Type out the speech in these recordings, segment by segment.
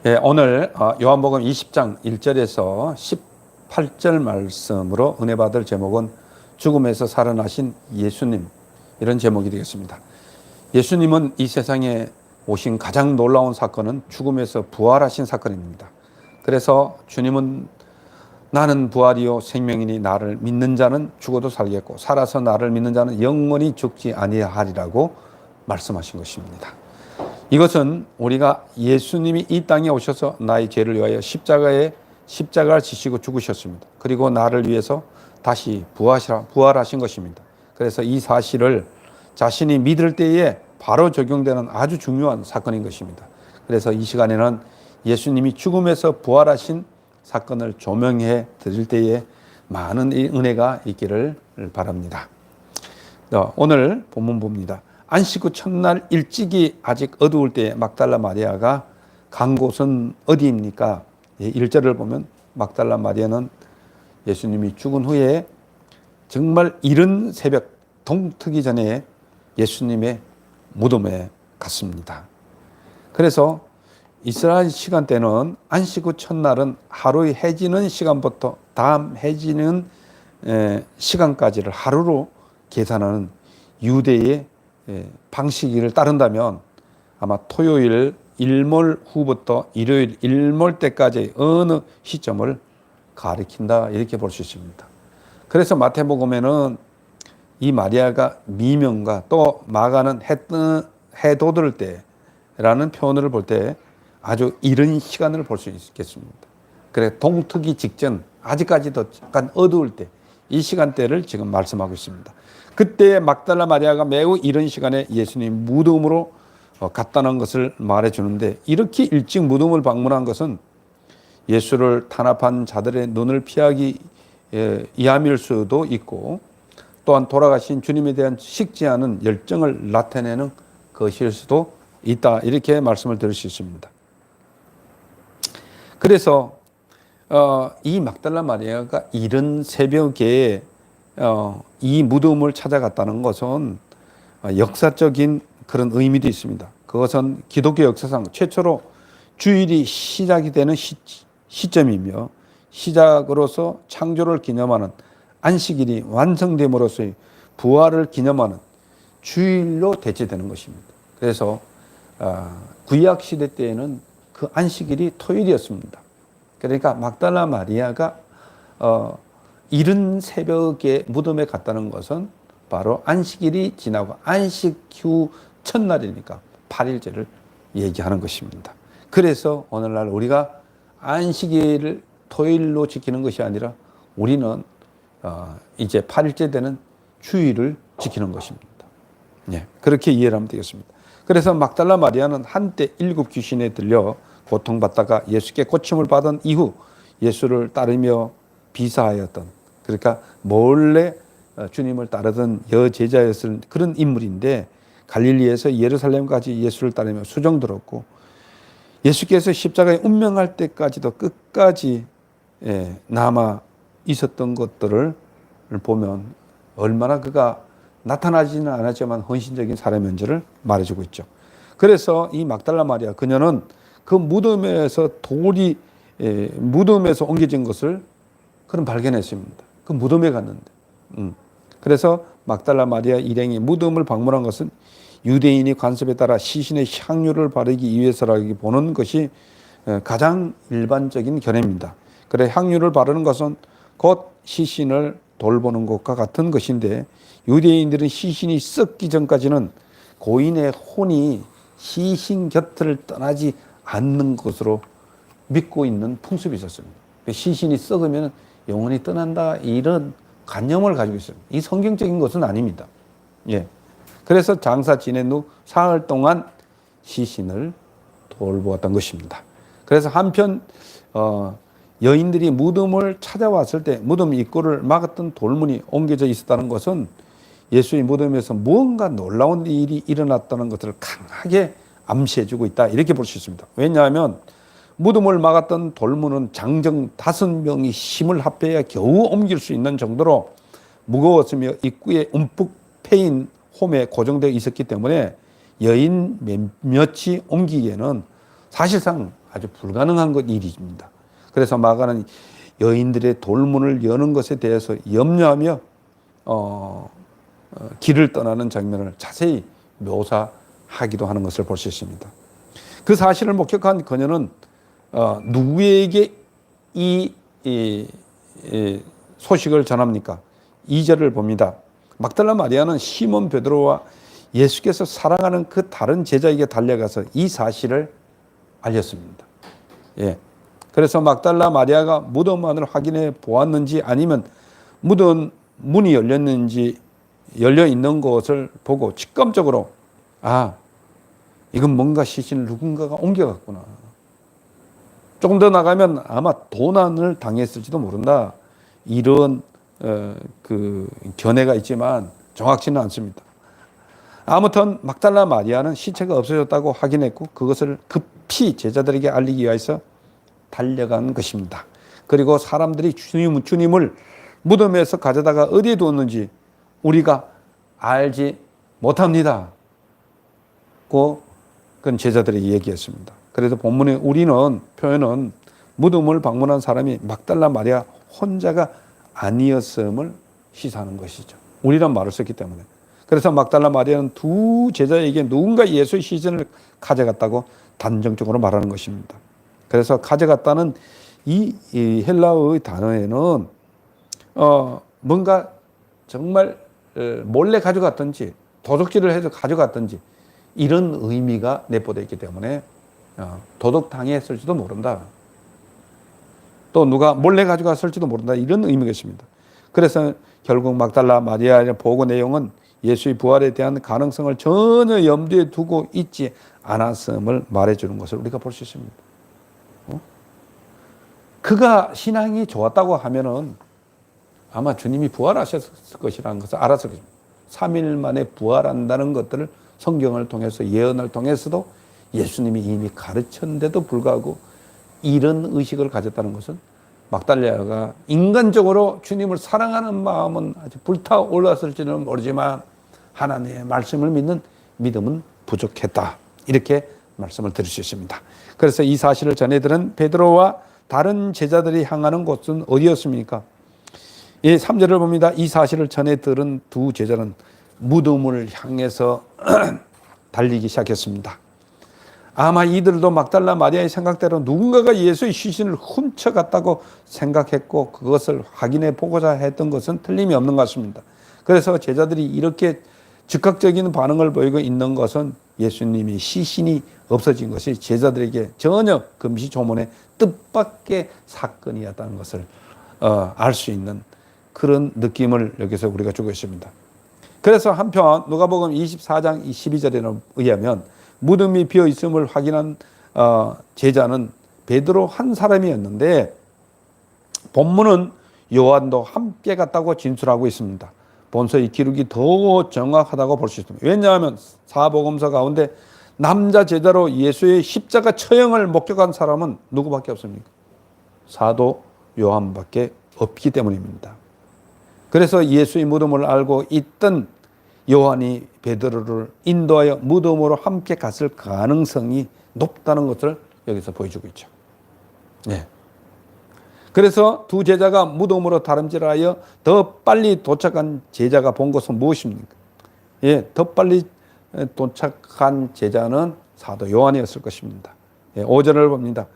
예, 오늘 요한복음 20장 1절에서 18절 말씀으로 은혜 받을 제목은 죽음에서 살아나신 예수님, 이런 제목이 되겠습니다. 예수님은 이 세상에 오신 가장 놀라운 사건은 죽음에서 부활하신 사건입니다. 그래서 주님은 나는 부활이요 생명이니 나를 믿는 자는 죽어도 살겠고 살아서 나를 믿는 자는 영원히 죽지 아니하리라고 말씀하신 것입니다. 이것은 우리가 예수님이 이 땅에 오셔서 나의 죄를 위하여 십자가를 지시고 죽으셨습니다. 그리고 나를 위해서 다시 부활하신 것입니다. 그래서 이 사실을 자신이 믿을 때에 바로 적용되는 아주 중요한 사건인 것입니다. 그래서 이 시간에는 예수님이 죽음에서 부활하신 사건을 조명해 드릴 때에 많은 은혜가 있기를 바랍니다. 오늘 본문 봅니다. 안식 후 첫날 일찍이 아직 어두울 때 막달라 마리아가 간 곳은 어디입니까? 1절을 보면 막달라 마리아는 예수님이 죽은 후에 정말 이른 새벽 동트기 전에 예수님의 무덤에 갔습니다. 그래서 이스라엘 시간대는 안식 후 첫날은 하루의 해지는 시간부터 다음 해지는 시간까지를 하루로 계산하는 유대의 방식을 따른다면 아마 토요일 일몰 후부터 일요일 일몰 때까지 어느 시점을 가리킨다, 이렇게 볼 수 있습니다. 그래서 마태복음에는 이 마리아가 미명과 또 마가는 해 돋을 때라는 표현을 볼 때 아주 이른 시간을 볼 수 있겠습니다. 그래, 동트기 직전, 아직까지도 약간 어두울 때, 이 시간대를 지금 말씀하고 있습니다. 그때 막달라 마리아가 매우 이른 시간에 예수님 무덤으로 갔다는 것을 말해주는데, 이렇게 일찍 무덤을 방문한 것은 예수를 탄압한 자들의 눈을 피하기 위함일 수도 있고, 또한 돌아가신 주님에 대한 식지 않은 열정을 나타내는 것일 수도 있다, 이렇게 말씀을 드릴 수 있습니다. 그래서 이 막달라 마리아가 이른 새벽에 이 무덤을 찾아갔다는 것은 역사적인 그런 의미도 있습니다. 그것은 기독교 역사상 최초로 주일이 시작이 되는 시점이며, 시작으로서 창조를 기념하는 안식일이 완성됨으로써의 부활을 기념하는 주일로 대체되는 것입니다. 그래서 구약 시대 때에는 그 안식일이 토요일이었습니다. 그러니까 막달라 마리아가 이른 새벽에 무덤에 갔다는 것은 바로 안식일이 지나고 안식 후 첫날이니까 8일째를 얘기하는 것입니다. 그래서 오늘날 우리가 안식일을 토요일로 지키는 것이 아니라 우리는 이제 8일째 되는 주일을 지키는 것입니다. 네, 그렇게 이해를 하면 되겠습니다. 그래서 막달라 마리아는 한때 7 귀신에 들려 고통받다가 예수께 고침을 받은 이후 예수를 따르며 비사하였던, 그러니까 몰래 주님을 따르던 여제자였을 그런 인물인데, 갈릴리에서 예루살렘까지 예수를 따르며 수종 들었고, 예수께서 십자가에 운명할 때까지도 끝까지 남아 있었던 것들을 보면 얼마나 그가 나타나지는 않았지만 헌신적인 사람인지를 말해주고 있죠. 그래서 이 막달라 마리아, 그녀는 그 무덤에서 돌이 무덤에서 옮겨진 것을 그는 발견했습니다. 그 무덤에 갔는데, 그래서 막달라 마리아 일행이 무덤을 방문한 것은 유대인이 관습에 따라 시신의 향유를 바르기 위해서라고 보는 것이 가장 일반적인 견해입니다. 그래, 향유를 바르는 것은 곧 시신을 돌보는 것과 같은 것인데, 유대인들은 시신이 썩기 전까지는 고인의 혼이 시신 곁을 떠나지 않는 것으로 믿고 있는 풍습이 있었습니다. 시신이 썩으면 영혼이 떠난다, 이런 관념을 가지고 있습니다. 이 성경적인 것은 아닙니다. 예. 그래서 장사 지낸 후 사흘 동안 시신을 돌보았던 것입니다. 그래서 한편 여인들이 무덤을 찾아왔을 때 무덤 입구를 막았던 돌문이 옮겨져 있었다는 것은 예수의 무덤에서 무언가 놀라운 일이 일어났다는 것을 강하게 암시해주고 있다, 이렇게 볼 수 있습니다. 왜냐하면 무덤을 막았던 돌문은 장정 5명이 힘을 합해야 겨우 옮길 수 있는 정도로 무거웠으며 입구에 움푹 패인 홈에 고정되어 있었기 때문에 여인 몇몇이 옮기기에는 사실상 아주 불가능한 것 일입니다. 그래서 마가는 여인들의 돌문을 여는 것에 대해서 염려하며 길을 떠나는 장면을 자세히 묘사하기도 하는 것을 볼 수 있습니다. 그 사실을 목격한 그녀는 누구에게 이 소식을 전합니까? 2절을 봅니다. 막달라 마리아는 시몬 베드로와 예수께서 사랑하는 그 다른 제자에게 달려가서 이 사실을 알렸습니다. 예. 그래서 막달라 마리아가 무덤 안을 확인해 보았는지 아니면 무덤 문이 열려 있는 것을 보고 직감적으로 이건 뭔가 시신을 누군가가 옮겨갔구나. 조금 더 나가면 아마 도난을 당했을지도 모른다. 이런 그 견해가 있지만 정확치는 않습니다. 아무튼 막달라 마리아는 시체가 없어졌다고 확인했고 그것을 급히 제자들에게 알리기 위해서 달려간 것입니다. 그리고 사람들이 주님을 무덤에서 가져다가 어디에 두었는지 우리가 알지 못합니다. 그건 제자들에게 얘기했습니다. 그래서 본문에 우리는 표현은 무덤을 방문한 사람이 막달라 마리아 혼자가 아니었음을 시사하는 것이죠. 우리란 말을 썼기 때문에. 그래서 막달라 마리아는 두 제자에게 누군가 예수의 시신을 가져갔다고 단정적으로 말하는 것입니다. 그래서 가져갔다는 이 헬라어의 단어에는 뭔가 정말 몰래 가져갔든지 도둑질을 해서 가져갔든지 이런 의미가 내포되어 있기 때문에 도둑당했을지도 모른다. 또 누가 몰래 가져갔을지도 모른다. 이런 의미겠습니다. 그래서 결국 막달라 마리아의 보고 내용은 예수의 부활에 대한 가능성을 전혀 염두에 두고 있지 않았음을 말해주는 것을 우리가 볼 수 있습니다. 그가 신앙이 좋았다고 하면은 아마 주님이 부활하셨을 것이라는 것을 알았을 것입니다. 3일 만에 부활한다는 것들을 성경을 통해서 예언을 통해서도 예수님이 이미 가르쳤는데도 불구하고 이런 의식을 가졌다는 것은 막달라가 인간적으로 주님을 사랑하는 마음은 아주 불타올랐을지는 모르지만 하나님의 말씀을 믿는 믿음은 부족했다. 이렇게 말씀을 드릴 수 있습니다. 그래서 이 사실을 전해들은 베드로와 다른 제자들이 향하는 곳은 어디였습니까? 3절을 봅니다. 이 사실을 전해들은 두 제자는 무덤을 향해서 달리기 시작했습니다. 아마 이들도 막달라 마리아의 생각대로 누군가가 예수의 시신을 훔쳐갔다고 생각했고 그것을 확인해 보고자 했던 것은 틀림이 없는 것 같습니다. 그래서 제자들이 이렇게 즉각적인 반응을 보이고 있는 것은 예수님이 시신이 없어진 것이 제자들에게 전혀 금시초문의 뜻밖의 사건이었다는 것을 알 수 있는 그런 느낌을 여기서 우리가 주고 있습니다. 그래서 한편 누가복음 24장 12절에 의하면 무덤이 비어 있음을 확인한 제자는 베드로 한 사람이었는데 본문은 요한도 함께 갔다고 진술하고 있습니다. 본서의 기록이 더 정확하다고 볼 수 있습니다. 왜냐하면 사복음서 가운데 남자 제자로 예수의 십자가 처형을 목격한 사람은 누구밖에 없습니까? 사도 요한밖에 없기 때문입니다. 그래서 예수의 무덤을 알고 있던 요한이 베드로를 인도하여 무덤으로 함께 갔을 가능성이 높다는 것을 여기서 보여주고 있죠. 네. 그래서 두 제자가 무덤으로 다름질하여 더 빨리 도착한 제자가 본 것은 무엇입니까? 더 빨리 도착한 제자는 사도 요한이었을 것입니다. 5절을 봅니다.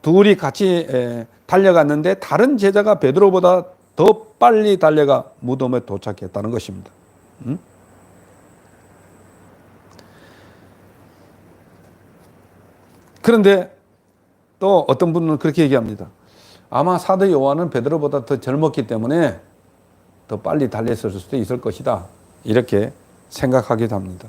둘이 같이 달려갔는데 다른 제자가 베드로보다 더 빨리 달려가 무덤에 도착했다는 것입니다. 그런데 또 어떤 분은 그렇게 얘기합니다. 아마 사도 요한은 베드로보다 더 젊었기 때문에 더 빨리 달렸을 수도 있을 것이다. 이렇게 생각하기도 합니다.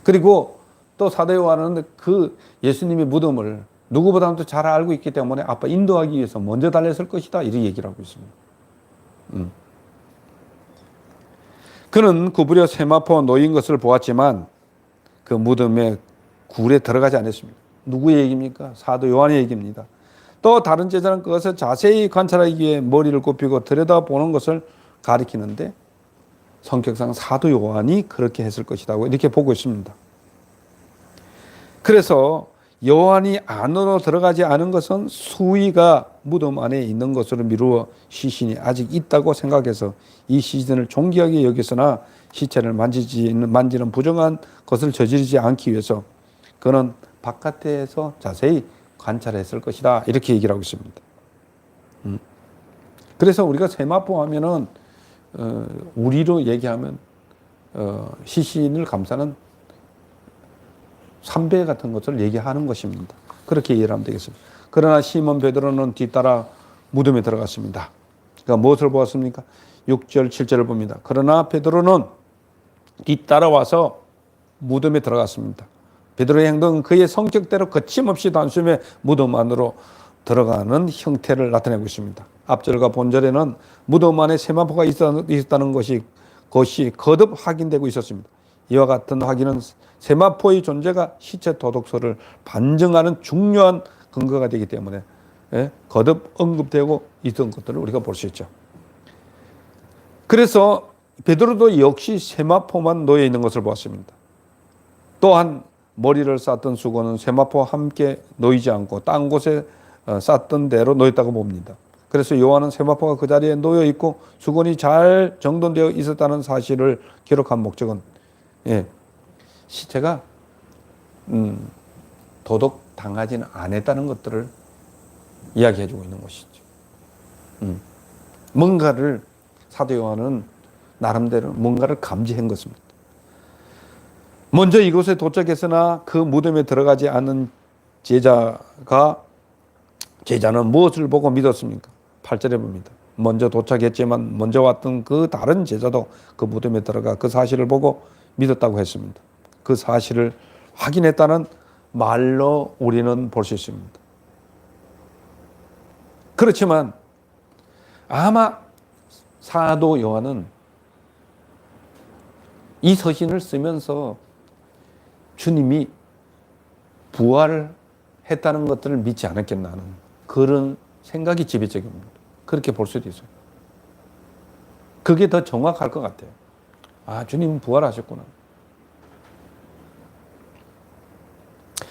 그리고 또 사도 요한은 그 예수님의 무덤을 누구보다도 잘 알고 있기 때문에 아빠 인도하기 위해서 먼저 달렸을 것이다. 이렇게 얘기를 하고 있습니다. 그는 구부려 세마포 놓인 것을 보았지만 그 무덤에 굴에 들어가지 않았습니다. 누구의 얘기입니까? 사도 요한의 얘기입니다. 또 다른 제자는 그것을 자세히 관찰하기 위해 머리를 굽히고 들여다보는 것을 가리키는데 성격상 사도 요한이 그렇게 했을 것이라고 이렇게 보고 있습니다. 그래서 요한이 안으로 들어가지 않은 것은 수위가 무덤 안에 있는 것으로 미루어 시신이 아직 있다고 생각해서 이 시신을 존귀하게 여겼으나 시체를 만지는 부정한 것을 저지르지 않기 위해서 그는 바깥에서 자세히 관찰했을 것이다. 이렇게 얘기를 하고 있습니다. 그래서 우리가 세마포 하면은 우리로 얘기하면 시신을 감싸는 삼배 같은 것을 얘기하는 것입니다. 그렇게 이해를 하면 되겠습니다. 그러나 시몬 베드로는 뒤따라 무덤에 들어갔습니다. 그러니까 무엇을 보았습니까? 6절 7절을 봅니다. 그러나 베드로는 뒤따라와서 무덤에 들어갔습니다. 베드로의 행동은 그의 성격대로 거침없이 단숨에 무덤 안으로 들어가는 형태를 나타내고 있습니다. 앞절과 본절에는 무덤 안에 세마포가 있었다는 것이 거듭 확인되고 있었습니다. 이와 같은 확인은 세마포의 존재가 시체 도덕서를 반증하는 중요한 근거가 되기 때문에 거듭 언급되고 있던 것들을 우리가 볼 수 있죠. 그래서 베드로도 역시 세마포만 놓여 있는 것을 보았습니다. 또한 머리를 쌌던 수건은 세마포와 함께 놓이지 않고 딴 곳에 쌌던 대로 놓였다고 봅니다. 그래서 요한은 세마포가 그 자리에 놓여 있고 수건이 잘 정돈되어 있었다는 사실을 기록한 목적은 시체가 도덕당하지는 않았다는 것들을 이야기해주고 있는 것이죠. 뭔가를 사도 요한은 나름대로 뭔가를 감지한 것입니다. 먼저 이곳에 도착했으나 그 무덤에 들어가지 않은 제자는 무엇을 보고 믿었습니까? 8절에 봅니다. 먼저 도착했지만 먼저 왔던 그 다른 제자도 그 무덤에 들어가 그 사실을 보고 믿었다고 했습니다. 그 사실을 확인했다는 말로 우리는 볼 수 있습니다. 그렇지만 아마 사도 요한은 이 서신을 쓰면서 주님이 부활했다는 것들을 믿지 않았겠나 하는 그런 생각이 지배적입니다. 그렇게 볼 수도 있어요. 그게 더 정확할 것 같아요. 아, 주님은 부활하셨구나.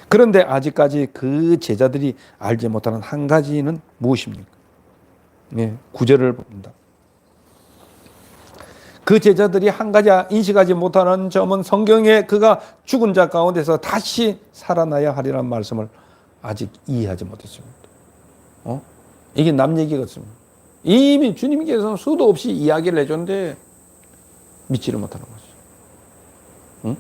그런데 아직까지 그 제자들이 알지 못하는 한 가지는 무엇입니까? 9절을 봅니다. 그 제자들이 한 가지 인식하지 못하는 점은 성경에 그가 죽은 자 가운데서 다시 살아나야 하리라는 말씀을 아직 이해하지 못했습니다. 이게 남 얘기 같습니다. 이미 주님께서는 수도 없이 이야기를 해줬는데 믿지를 못하는 것이죠.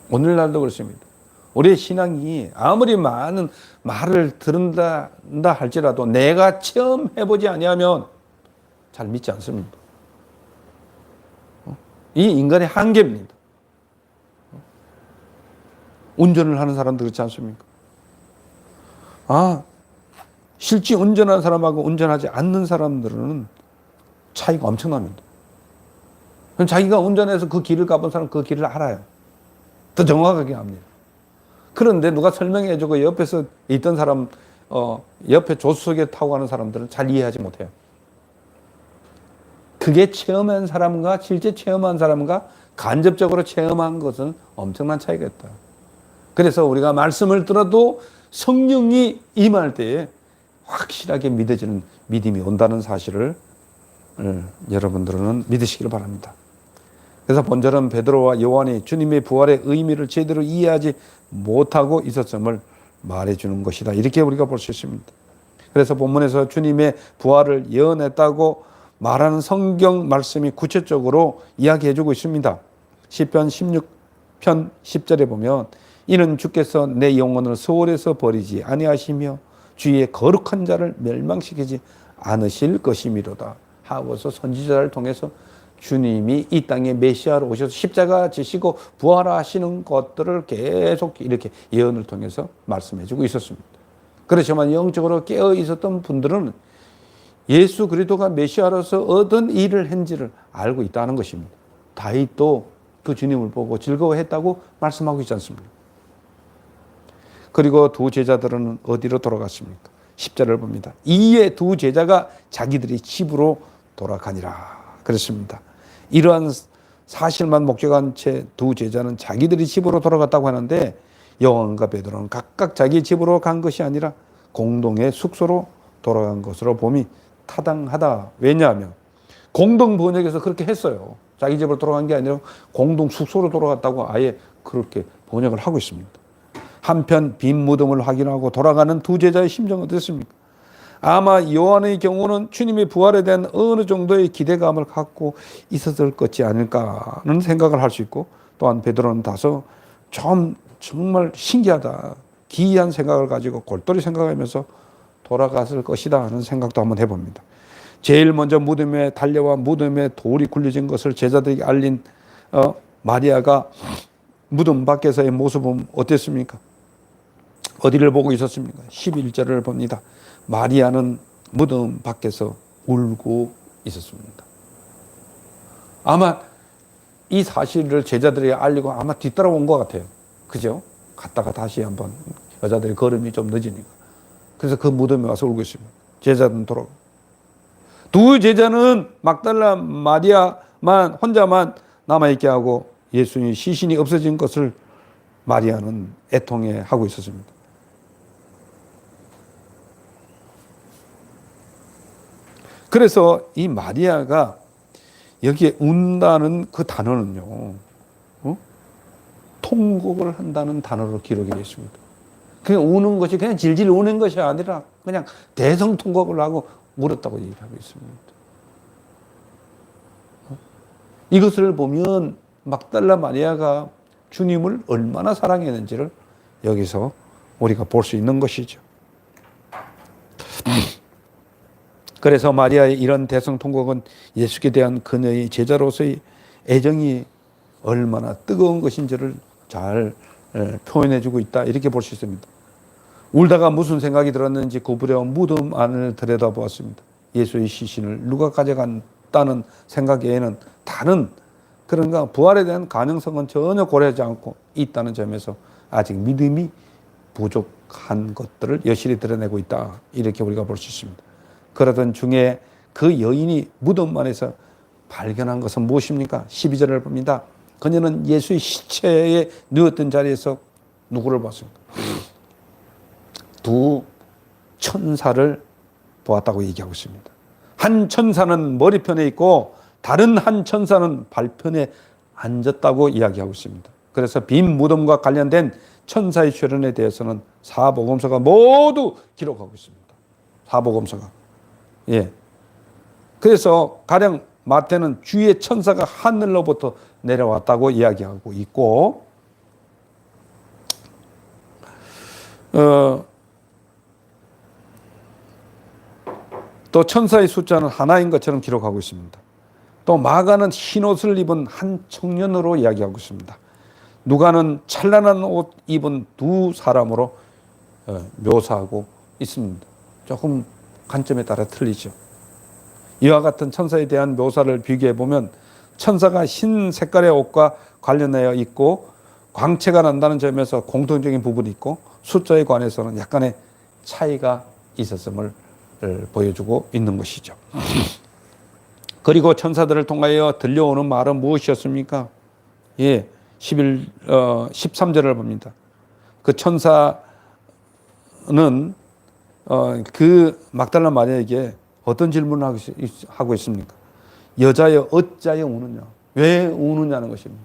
오늘날도 그렇습니다. 우리의 신앙이 아무리 많은 말을 들은다 할지라도 내가 체험해보지 아니하면 잘 믿지 않습니다. 이 인간의 한계입니다. 운전을 하는 사람도 그렇지 않습니까? 실제 운전하는 사람하고 운전하지 않는 사람들은 차이가 엄청납니다. 자기가 운전해서 그 길을 가본 사람은 그 길을 알아요. 더 정확하게 압니다. 그런데 누가 설명해주고 옆에서 있던 사람, 옆에 조수석에 타고 가는 사람들은 잘 이해하지 못해요. 그게 체험한 사람과 실제 체험한 사람과 간접적으로 체험한 것은 엄청난 차이가 있다. 그래서 우리가 말씀을 들어도 성령이 임할 때에 확실하게 믿어지는 믿음이 온다는 사실을 여러분들은 믿으시길 바랍니다. 그래서 본절은 베드로와 요한이 주님의 부활의 의미를 제대로 이해하지 못하고 있었음을 말해주는 것이다. 이렇게 우리가 볼 수 있습니다. 그래서 본문에서 주님의 부활을 예언했다고 말하는 성경 말씀이 구체적으로 이야기해주고 있습니다. 시편 16편 10절에 보면 이는 주께서 내 영혼을 소홀에서 버리지 아니하시며 주의 거룩한 자를 멸망시키지 않으실 것이미로다 하고서 선지자를 통해서 주님이 이 땅에 메시아로 오셔서 십자가 지시고 부활하시는 것들을 계속 이렇게 예언을 통해서 말씀해주고 있었습니다. 그렇지만 영적으로 깨어 있었던 분들은 예수 그리스도가 메시아로서 어떤 일을 한지를 알고 있다는 것입니다. 다윗도 그 주님을 보고 즐거워했다고 말씀하고 있지 않습니까? 그리고 두 제자들은 어디로 돌아갔습니까? 10절을 봅니다. 이에 두 제자가 자기들이 집으로 돌아가니라 그랬습니다. 이러한 사실만 목격한 채 두 제자는 자기들이 집으로 돌아갔다고 하는데 요한과 베드로는 각각 자기 집으로 간 것이 아니라 공동의 숙소로 돌아간 것으로 봄이 타당하다. 왜냐하면 공동 번역에서 그렇게 했어요. 자기 집으로 돌아간 게 아니라 공동 숙소로 돌아갔다고 아예 그렇게 번역을 하고 있습니다. 한편 빈 무덤을 확인하고 돌아가는 두 제자의 심정은 어땠습니까? 아마 요한의 경우는 주님의 부활에 대한 어느 정도의 기대감을 갖고 있었을 것이 아닐까는 생각을 할 수 있고, 또한 베드로는 다소 좀 정말 신기하다, 기이한 생각을 가지고 골똘히 생각하면서 돌아갔을 것이다 하는 생각도 한번 해봅니다. 제일 먼저 무덤에 달려와 무덤에 돌이 굴려진 것을 제자들에게 알린 마리아가 무덤 밖에서의 모습은 어땠습니까? 어디를 보고 있었습니까? 11절을 봅니다. 마리아는 무덤 밖에서 울고 있었습니다. 아마 이 사실을 제자들에게 알리고 아마 뒤따라온 것 같아요. 그죠? 갔다가 다시 한번 여자들이 걸음이 좀 늦으니까. 그래서 그 무덤에 와서 울고 있습니다. 제자들은 돌아오고. 두 제자는 막달라 마리아만 혼자만 남아있게 하고 예수님의 시신이 없어진 것을 마리아는 애통해 하고 있었습니다. 그래서 이 마리아가 여기에 운다는 그 단어는요, 통곡을 한다는 단어로 기록이 되어 있습니다. 그냥 우는 것이 그냥 질질 우는 것이 아니라 그냥 대성통곡을 하고 울었다고 얘기를 하고 있습니다. 이것을 보면 막달라 마리아가 주님을 얼마나 사랑했는지를 여기서 우리가 볼 수 있는 것이죠. 그래서 마리아의 이런 대성통곡은 예수께 대한 그녀의 제자로서의 애정이 얼마나 뜨거운 것인지를 잘 표현해주고 있다, 이렇게 볼 수 있습니다. 울다가 무슨 생각이 들었는지 구부려 무덤 안을 들여다보았습니다. 예수의 시신을 누가 가져간다는 생각 외에는 다른 그런가 부활에 대한 가능성은 전혀 고려하지 않고 있다는 점에서 아직 믿음이 부족한 것들을 여실히 드러내고 있다, 이렇게 우리가 볼 수 있습니다. 그러던 중에 그 여인이 무덤 안에서 발견한 것은 무엇입니까? 12절을 봅니다. 그녀는 예수의 시체에 누웠던 자리에서 누구를 봤습니까? 두 천사를 보았다고 얘기하고 있습니다. 한 천사는 머리편에 있고 다른 한 천사는 발편에 앉았다고 이야기하고 있습니다. 그래서 빈 무덤과 관련된 천사의 출현에 대해서는 사복음서가 모두 기록하고 있습니다. 사복음서가. 예. 그래서 가령 마태는 주의 천사가 하늘로부터 내려왔다고 이야기하고 있고, 또 천사의 숫자는 하나인 것처럼 기록하고 있습니다. 또 마가는 흰옷을 입은 한 청년으로 이야기하고 있습니다. 누가는 찬란한 옷 입은 두 사람으로 묘사하고 있습니다. 조금 관점에 따라 틀리죠. 이와 같은 천사에 대한 묘사를 비교해 보면 천사가 흰 색깔의 옷과 관련하여 있고 광채가 난다는 점에서 공통적인 부분이 있고 숫자에 관해서는 약간의 차이가 있었음을 보여주고 있는 것이죠. 그리고 천사들을 통하여 들려오는 말은 무엇이었습니까? 예, 13절을 봅니다. 그 천사는 그 막달라 마리아에게 어떤 질문을 하고 있습니까? 여자여 어찌하여 우느냐? 왜 우느냐는 것입니다.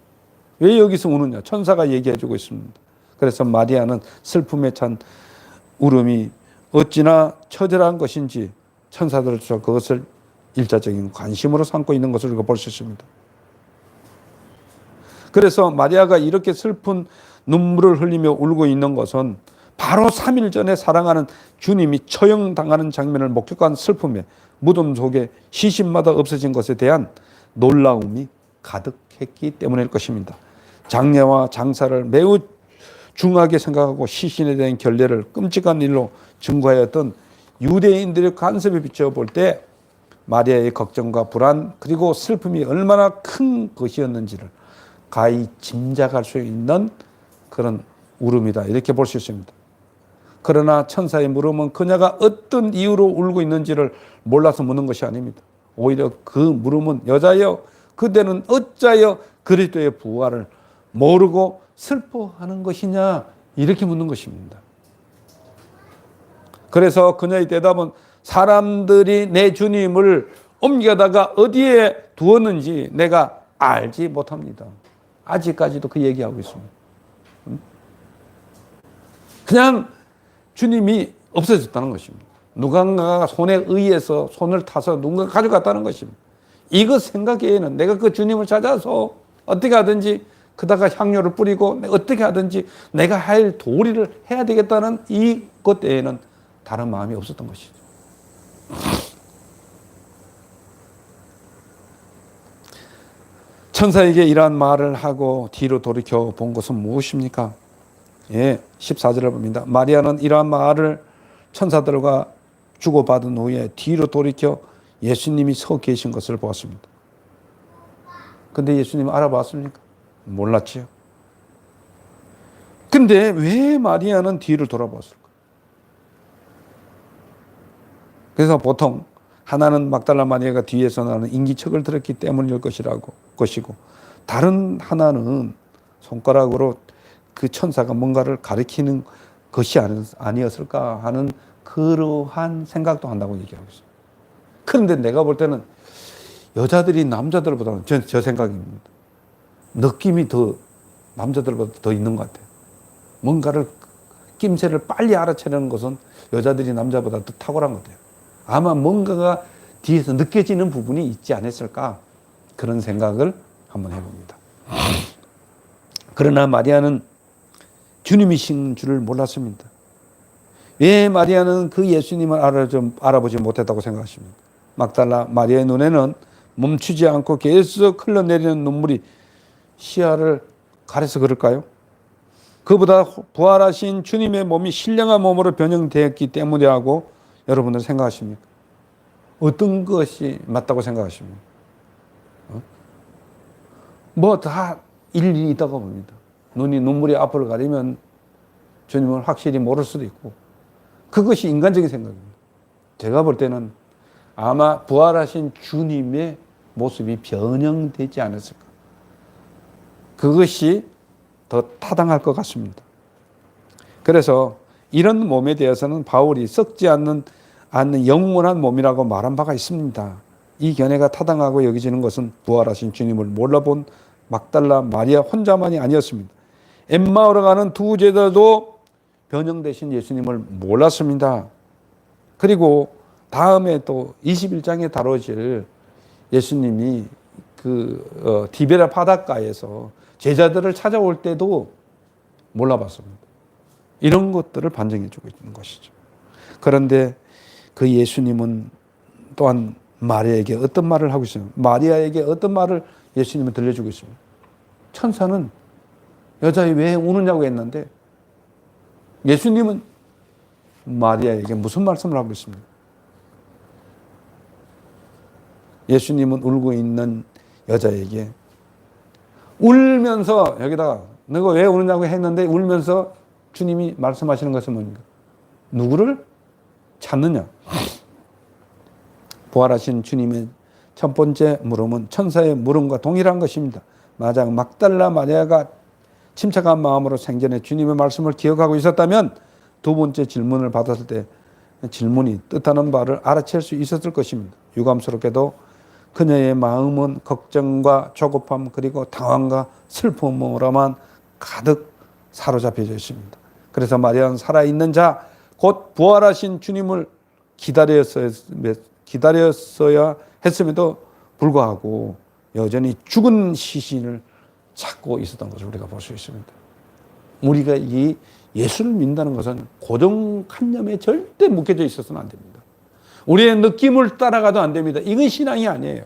왜 여기서 우느냐? 천사가 얘기해 주고 있습니다. 그래서 마리아는 슬픔에 찬 울음이 어찌나 처절한 것인지 천사들조차 그것을 일차적인 관심으로 삼고 있는 것을 우리가 볼 수 있습니다. 그래서 마리아가 이렇게 슬픈 눈물을 흘리며 울고 있는 것은 바로 3일 전에 사랑하는 주님이 처형당하는 장면을 목격한 슬픔에 무덤 속에 시신마다 없어진 것에 대한 놀라움이 가득했기 때문일 것입니다. 장례와 장사를 매우 중하게 생각하고 시신에 대한 결례를 끔찍한 일로 증거하였던 유대인들의 관습에 비춰볼 때 마리아의 걱정과 불안 그리고 슬픔이 얼마나 큰 것이었는지를 가히 짐작할 수 있는 그런 울음이다, 이렇게 볼 수 있습니다. 그러나 천사의 물음은 그녀가 어떤 이유로 울고 있는지를 몰라서 묻는 것이 아닙니다. 오히려 그 물음은 여자여 그대는 어찌하여 그리스도의 부활을 모르고 슬퍼하는 것이냐, 이렇게 묻는 것입니다. 그래서 그녀의 대답은 사람들이 내 주님을 옮겨다가 어디에 두었는지 내가 알지 못합니다. 아직까지도 그 얘기하고 있습니다. 그냥 주님이 없어졌다는 것입니다. 누군가가 손에 의해서 손을 타서 누군가 가져갔다는 것입니다. 이것 생각에는 내가 그 주님을 찾아서 어떻게 하든지 그다가 향료를 뿌리고 어떻게 하든지 내가 할 도리를 해야 되겠다는 이것 외에는 다른 마음이 없었던 것이죠. 천사에게 이러한 말을 하고 뒤로 돌이켜 본 것은 무엇입니까? 14절을 봅니다. 마리아는 이러한 말을 천사들과 주고받은 후에 뒤로 돌이켜 예수님이 서 계신 것을 보았습니다. 근데 예수님 알아봤습니까? 몰랐지요. 근데 왜 마리아는 뒤를 돌아봤을까? 그래서 보통 하나는 막달라 마리아가 뒤에서 나는 인기척을 들었기 때문일 것이고 다른 하나는 손가락으로 그 천사가 뭔가를 가리키는 것이 아니었을까 하는 그러한 생각도 한다고 얘기하고 있어요. 그런데 내가 볼 때는 여자들이 남자들보다는 저 생각입니다. 느낌이 더 남자들보다 더 있는 것 같아요. 뭔가를 낌새를 빨리 알아채는 것은 여자들이 남자보다 더 탁월한 것 같아요. 아마 뭔가가 뒤에서 느껴지는 부분이 있지 않았을까 그런 생각을 한번 해봅니다. 그러나 마리아는 주님이신 줄을 몰랐습니다. 왜 마리아는 그 예수님을 알아보지 못했다고 생각하십니까? 막달라 마리아의 눈에는 멈추지 않고 계속 흘러내리는 눈물이 시야를 가려서 그럴까요? 그보다 부활하신 주님의 몸이 신령한 몸으로 변형되었기 때문이라고 여러분들 생각하십니까? 어떤 것이 맞다고 생각하십니까? 뭐 다 일리 있다고 봅니다. 눈물이 앞을 가리면 주님을 확실히 모를 수도 있고 그것이 인간적인 생각입니다. 제가 볼 때는 아마 부활하신 주님의 모습이 변형되지 않았을까. 그것이 더 타당할 것 같습니다. 그래서 이런 몸에 대해서는 바울이 썩지 않는 영원한 몸이라고 말한 바가 있습니다. 이 견해가 타당하고 여겨지는 것은 부활하신 주님을 몰라본 막달라 마리아 혼자만이 아니었습니다. 엠마오로 가는 두 제자도 변형되신 예수님을 몰랐습니다. 그리고 다음에 또 21장에 다뤄질 예수님이 디베라 바닷가에서 제자들을 찾아올 때도 몰라봤습니다. 이런 것들을 반증해주고 있는 것이죠. 그런데 그 예수님은 또한 마리아에게 어떤 말을 하고 있습니다. 마리아에게 어떤 말을 예수님은 들려주고 있습니다. 천사는 여자애 왜 우느냐고 했는데 예수님은 마리아에게 무슨 말씀을 하고 있습니까? 예수님은 울고 있는 여자에게 울면서 여기다가 너가 왜 우느냐고 했는데 울면서 주님이 말씀하시는 것은 뭡니까? 누구를 찾느냐? 부활하신 주님의 첫 번째 물음은 천사의 물음과 동일한 것입니다. 만약 막달라 마리아가 침착한 마음으로 생전에 주님의 말씀을 기억하고 있었다면 두 번째 질문을 받았을 때 질문이 뜻하는 바를 알아챌 수 있었을 것입니다. 유감스럽게도 그녀의 마음은 걱정과 조급함 그리고 당황과 슬픔으로만 가득 사로잡혀져 있습니다. 그래서 마리아는 살아있는 자, 곧 부활하신 주님을 기다렸어야 했음에도 불구하고 여전히 죽은 시신을 찾고 있었던 것을 우리가 볼 수 있습니다. 우리가 이 예수를 믿는다는 것은 고정관념에 절대 묶여져 있어서는 안 됩니다. 우리의 느낌을 따라가도 안 됩니다. 이건 신앙이 아니에요.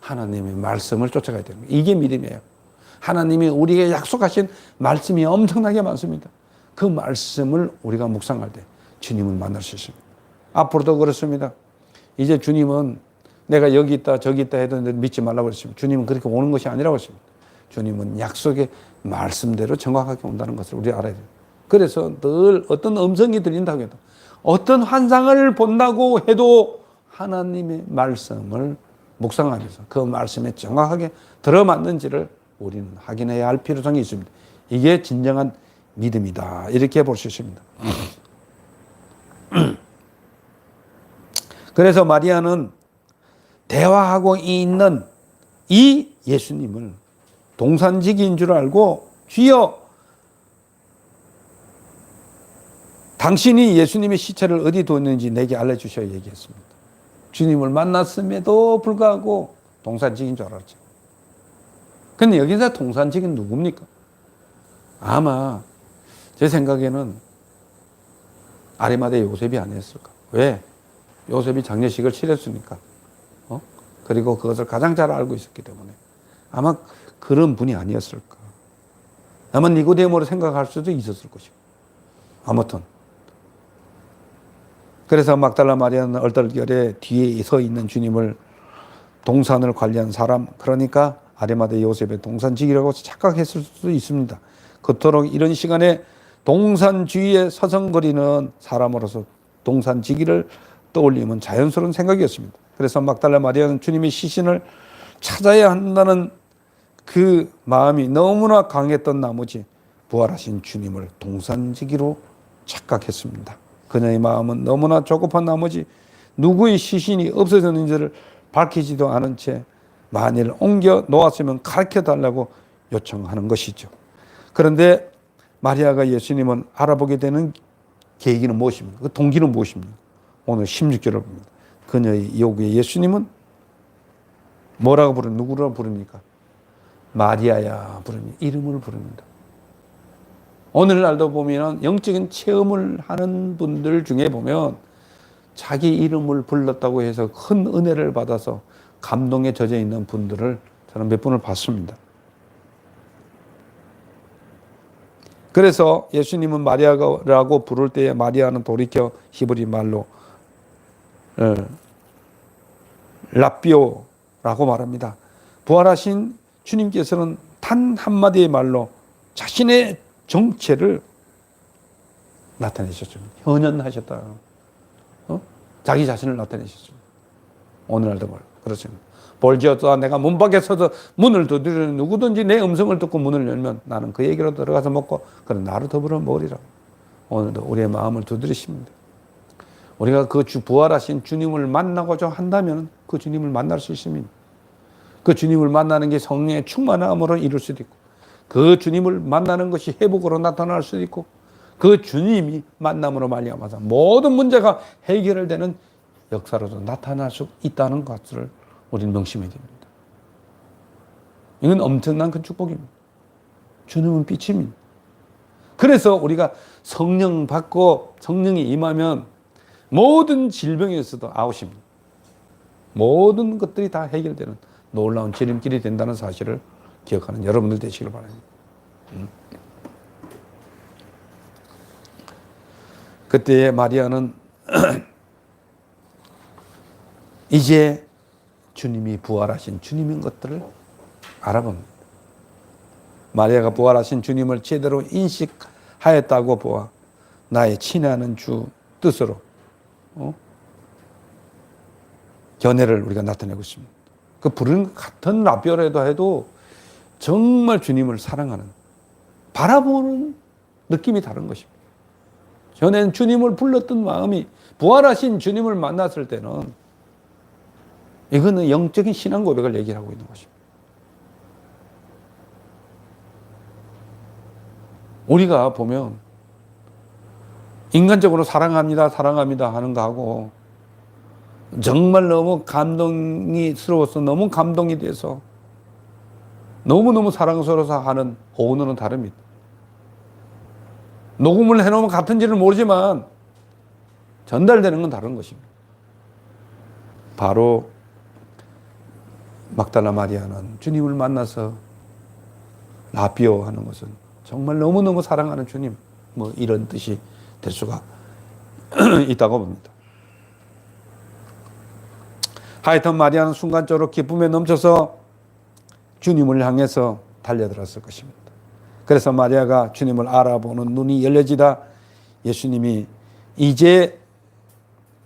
하나님의 말씀을 쫓아가야 됩니다. 이게 믿음이에요. 하나님이 우리에게 약속하신 말씀이 엄청나게 많습니다. 그 말씀을 우리가 묵상할 때 주님을 만날 수 있습니다. 앞으로도 그렇습니다. 이제 주님은 내가 여기 있다 저기 있다 해도 믿지 말라고 그랬습니다. 주님은 그렇게 오는 것이 아니라고 했습니다. 주님은 약속의 말씀대로 정확하게 온다는 것을 우리 알아야 돼요. 그래서 늘 어떤 음성이 들린다고 해도 어떤 환상을 본다고 해도 하나님의 말씀을 묵상하면서 그 말씀에 정확하게 들어맞는지를 우리는 확인해야 할 필요성이 있습니다. 이게 진정한 믿음이다. 이렇게 볼 수 있습니다. 그래서 마리아는 대화하고 있는 이 예수님을 동산지기인 줄 알고 주여 당신이 예수님의 시체를 어디 뒀는지 내게 알려주셔야 얘기했습니다. 주님을 만났음에도 불구하고 동산지기인 줄 알았죠. 근데 여기서 동산지기는 누굽니까? 아마 제 생각에는 아리마대 요셉이 아니었을까. 왜? 요셉이 장례식을 치렀으니까. 그리고 그것을 가장 잘 알고 있었기 때문에 아마 그런 분이 아니었을까. 아마 니고데모로 생각할 수도 있었을 것이고. 아무튼 그래서 막달라 마리아는 얼떨결에 뒤에 서 있는 주님을 동산을 관리한 사람, 그러니까 아리마대 요셉의 동산지기라고 착각했을 수도 있습니다. 그토록 이런 시간에 동산 주위에 서성거리는 사람으로서 동산지기를 떠올리면 자연스러운 생각이었습니다. 그래서 막달라 마리아는 주님의 시신을 찾아야 한다는 그 마음이 너무나 강했던 나머지 부활하신 주님을 동산지기로 착각했습니다. 그녀의 마음은 너무나 조급한 나머지 누구의 시신이 없어졌는지를 밝히지도 않은 채 만일 옮겨 놓았으면 가르쳐 달라고 요청하는 것이죠. 그런데 마리아가 예수님을 알아보게 되는 계기는 무엇입니까? 그 동기는 무엇입니까? 오늘 16절을 봅니다. 그녀의 요구에 예수님은 뭐라고 부릅니까? 누구라고 부릅니까? 마리아야 부르니 이름을 부릅니다. 오늘날도 보면 영적인 체험을 하는 분들 중에 보면 자기 이름을 불렀다고 해서 큰 은혜를 받아서 감동에 젖어 있는 분들을 저는 몇 분을 봤습니다. 그래서 예수님은 마리아라고 부를 때에 마리아는 돌이켜 히브리 말로 라비오라고 말합니다. 부활하신 주님께서는 단 한마디의 말로 자신의 정체를 나타내셨죠. 현현하셨다. 자기 자신을 나타내셨습니다. 오늘날도 그렇습니다. 볼지어다 내가 문 밖에 서서 문을 두드리는 누구든지 내 음성을 듣고 문을 열면 나는 그에게로 들어가서 먹고 그는 나로 더불어 먹으리라. 오늘도 우리의 마음을 두드리십니다. 우리가 그 부활하신 주님을 만나고자 한다면 그 주님을 만날 수 있습니다. 그 주님을 만나는 게 성령의 충만함으로 이룰 수도 있고 그 주님을 만나는 것이 회복으로 나타날 수도 있고 그 주님이 만남으로 말미암아서 모든 문제가 해결되는 역사로도 나타날 수 있다는 것을 우리는 명심해야 됩니다. 이건 엄청난 큰 축복입니다. 주님은 빛입니다. 그래서 우리가 성령 받고 성령이 임하면 모든 질병에서도 아웃입니다. 모든 것들이 다 해결되는 놀라운 지름길이 된다는 사실을 기억하는 여러분들 되시길 바랍니다. 그때 마리아는 이제 주님이 부활하신 주님인 것들을 알아봅니다. 마리아가 부활하신 주님을 제대로 인식하였다고 보아 나의 친애하는 주 뜻으로 견해를 우리가 나타내고 있습니다. 그 부르는 같은 라비오라도 해도 정말 주님을 사랑하는 바라보는 느낌이 다른 것입니다. 전에는 주님을 불렀던 마음이 부활하신 주님을 만났을 때는 이거는 영적인 신앙 고백을 얘기하고 있는 것입니다. 우리가 보면 인간적으로 사랑합니다, 사랑합니다 하는 거하고 정말 너무 감동이스러워서 너무 감동이 돼서 너무너무 사랑스러워서 하는 호언은 다릅니다. 녹음을 해놓으면 같은지는 모르지만 전달되는 건 다른 것입니다. 바로 막달라 마리아는 주님을 만나서 라비오 하는 것은 정말 너무너무 사랑하는 주님, 뭐 이런 뜻이 될 수가 있다고 봅니다. 하여튼 마리아는 순간적으로 기쁨에 넘쳐서 주님을 향해서 달려들었을 것입니다. 그래서 마리아가 주님을 알아보는 눈이 열려지다 예수님이 이제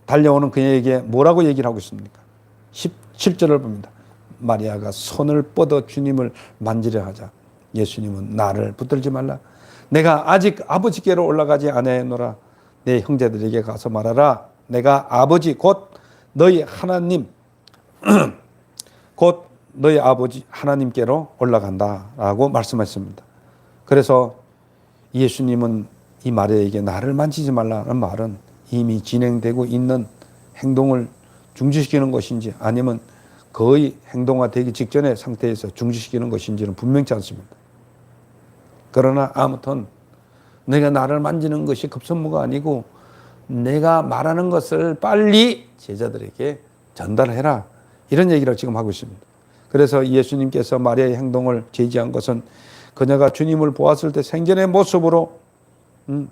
달려오는 그에게 뭐라고 얘기를 하고 있습니까? 17절을 봅니다. 마리아가 손을 뻗어 주님을 만지려 하자 예수님은 나를 붙들지 말라. 내가 아직 아버지께로 올라가지 아니하노라. 내 형제들에게 가서 말하라. 내가 아버지 곧 너희 하나님 곧 너희 아버지 하나님께로 올라간다라고 말씀하셨습니다. 그래서 예수님은 이 마리아에게 나를 만지지 말라는 말은 이미 진행되고 있는 행동을 중지시키는 것인지 아니면 거의 행동화되기 직전의 상태에서 중지시키는 것인지는 분명치 않습니다. 그러나 아무튼 내가 나를 만지는 것이 급선무가 아니고 내가 말하는 것을 빨리 제자들에게 전달해라. 이런 얘기를 지금 하고 있습니다. 그래서 예수님께서 마리아의 행동을 제지한 것은 그녀가 주님을 보았을 때 생전의 모습으로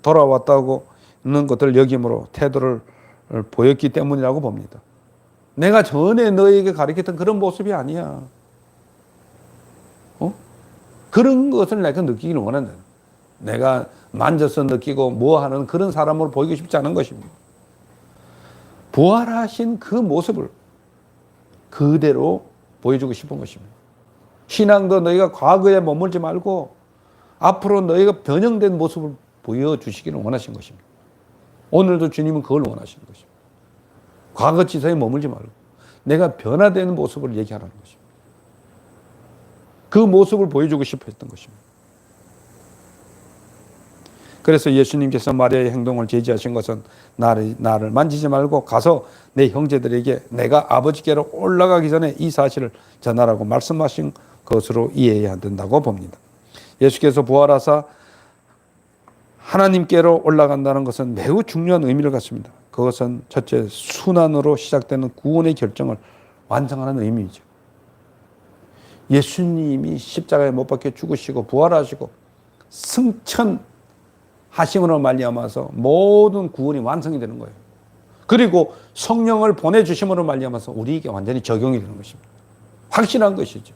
돌아왔다고 있는 것을 여김으로 태도를 보였기 때문이라고 봅니다. 내가 전에 너에게 가르쳤던 그런 모습이 아니야. 그런 것을 내가 느끼기를 원한다. 내가 만져서 느끼고 뭐 하는 그런 사람으로 보이고 싶지 않은 것입니다. 부활하신 그 모습을 그대로 보여주고 싶은 것입니다. 신앙도 너희가 과거에 머물지 말고 앞으로 너희가 변형된 모습을 보여주시기를 원하신 것입니다. 오늘도 주님은 그걸 원하시는 것입니다. 과거 지사에 머물지 말고 내가 변화되는 모습을 얘기하라는 것입니다. 그 모습을 보여주고 싶어 했던 것입니다. 그래서 예수님께서 마리아의 행동을 제지하신 것은 나를 만지지 말고 가서 내 형제들에게 내가 아버지께로 올라가기 전에 이 사실을 전하라고 말씀하신 것으로 이해해야 된다고 봅니다. 예수께서 부활하사 하나님께로 올라간다는 것은 매우 중요한 의미를 갖습니다. 그것은 첫째 순환으로 시작되는 구원의 결정을 완성하는 의미이죠. 예수님이 십자가에 못 박혀 죽으시고 부활하시고 승천하심으로 말미암아서 모든 구원이 완성이 되는 거예요. 그리고 성령을 보내주심으로 말미암아서 우리에게 완전히 적용이 되는 것입니다. 확실한 것이죠.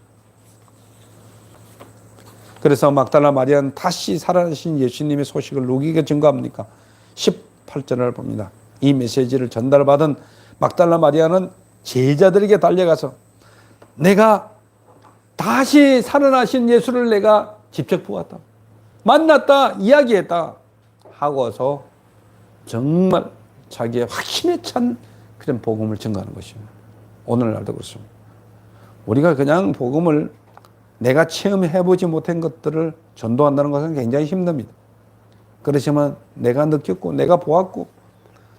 그래서 막달라 마리아는 다시 살아나신 예수님의 소식을 누구에게 증거합니까? 18절을 봅니다. 이 메시지를 전달받은 막달라 마리아는 제자들에게 달려가서 내가 다시 살아나신 예수를 내가 직접 보았다. 만났다. 이야기했다. 하고서 정말 자기의 확신에 찬 그런 복음을 증거하는 것입니다. 오늘날도 그렇습니다. 우리가 그냥 복음을 내가 체험해보지 못한 것들을 전도한다는 것은 굉장히 힘듭니다. 그렇지만 내가 느꼈고 내가 보았고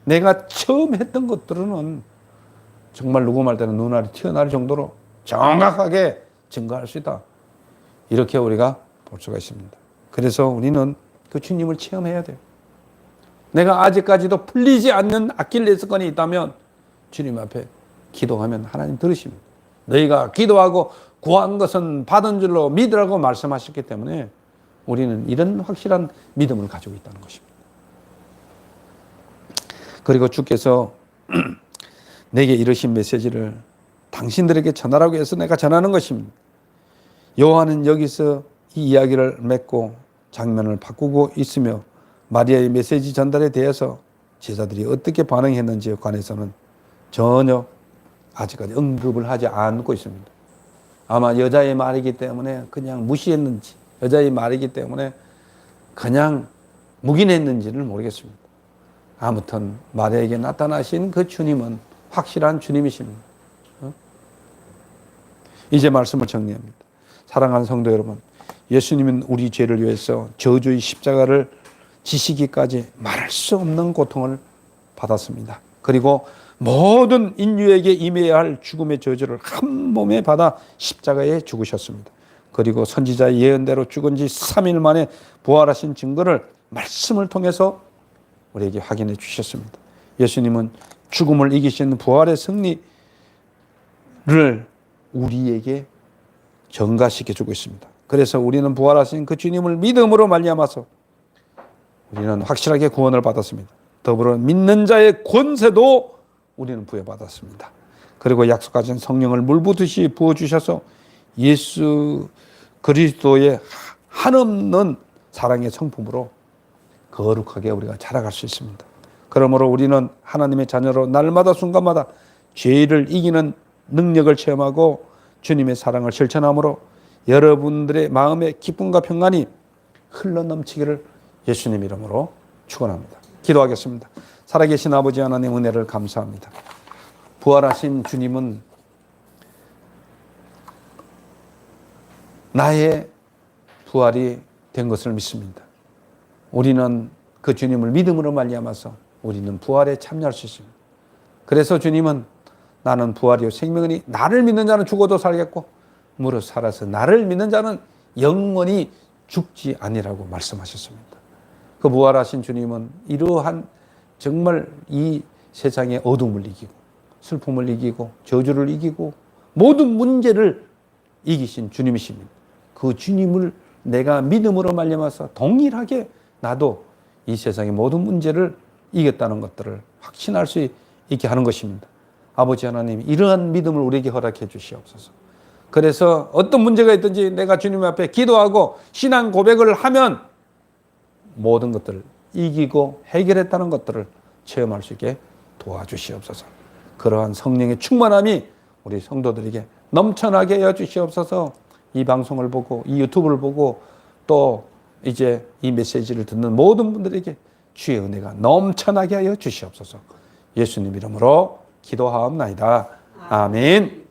내가 처음 했던 것들은 정말 누구 말 때는 눈알이 튀어나올 정도로 정확하게 증거할 수 있다. 이렇게 우리가 볼 수가 있습니다. 그래서 우리는 그 주님을 체험해야 돼요. 내가 아직까지도 풀리지 않는 아킬레스건이 있다면 주님 앞에 기도하면 하나님 들으십니다. 너희가 기도하고 구한 것은 받은 줄로 믿으라고 말씀하셨기 때문에 우리는 이런 확실한 믿음을 가지고 있다는 것입니다. 그리고 주께서 내게 이러신 메시지를 당신들에게 전하라고 해서 내가 전하는 것입니다. 요한은 여기서 이 이야기를 맺고 장면을 바꾸고 있으며 마리아의 메시지 전달에 대해서 제자들이 어떻게 반응했는지에 관해서는 전혀 아직까지 언급을 하지 않고 있습니다. 아마 여자의 말이기 때문에 그냥 무시했는지 여자의 말이기 때문에 그냥 묵인했는지를 모르겠습니다. 아무튼 마리아에게 나타나신 그 주님은 확실한 주님이십니다. 이제 말씀을 정리합니다. 사랑하는 성도 여러분, 예수님은 우리 죄를 위해서 저주의 십자가를 지시기까지 말할 수 없는 고통을 받았습니다. 그리고 모든 인류에게 임해야 할 죽음의 저주를 한 몸에 받아 십자가에 죽으셨습니다. 그리고 선지자의 예언대로 죽은 지 3일 만에 부활하신 증거를 말씀을 통해서 우리에게 확인해 주셨습니다. 예수님은 죽음을 이기신 부활의 승리를 우리에게 전가시켜주고 있습니다. 그래서 우리는 부활하신 그 주님을 믿음으로 말미암아서 우리는 확실하게 구원을 받았습니다. 더불어 믿는 자의 권세도 우리는 부여받았습니다. 그리고 약속하신 성령을 물붓듯이 부어주셔서 예수 그리스도의 한없는 사랑의 성품으로 거룩하게 우리가 자라갈 수 있습니다. 그러므로 우리는 하나님의 자녀로 날마다 순간마다 죄를 이기는 능력을 체험하고 주님의 사랑을 실천함으로 여러분들의 마음의 기쁨과 평안이 흘러넘치기를 예수님 이름으로 축원합니다. 기도하겠습니다. 살아계신 아버지 하나님 은혜를 감사합니다. 부활하신 주님은 나의 부활이 된 것을 믿습니다. 우리는 그 주님을 믿음으로 말미암아서 우리는 부활에 참여할 수 있습니다. 그래서 주님은 나는 부활이요 생명이니 나를 믿는 자는 죽어도 살겠고 무릇 살아서 나를 믿는 자는 영원히 죽지 아니라고 말씀하셨습니다. 그 부활하신 주님은 이러한 정말 이 세상의 어둠을 이기고 슬픔을 이기고 저주를 이기고 모든 문제를 이기신 주님이십니다. 그 주님을 내가 믿음으로 말미암아서 동일하게 나도 이 세상의 모든 문제를 이겼다는 것들을 확신할 수 있게 하는 것입니다. 아버지 하나님, 이러한 믿음을 우리에게 허락해 주시옵소서. 그래서 어떤 문제가 있든지 내가 주님 앞에 기도하고 신앙 고백을 하면 모든 것들을 이기고 해결했다는 것들을 체험할 수 있게 도와주시옵소서. 그러한 성령의 충만함이 우리 성도들에게 넘쳐나게 하여 주시옵소서. 이 방송을 보고 이 유튜브를 보고 또 이제 이 메시지를 듣는 모든 분들에게 주의 은혜가 넘쳐나게 하여 주시옵소서. 예수님 이름으로 기도하옵나이다. 아멘.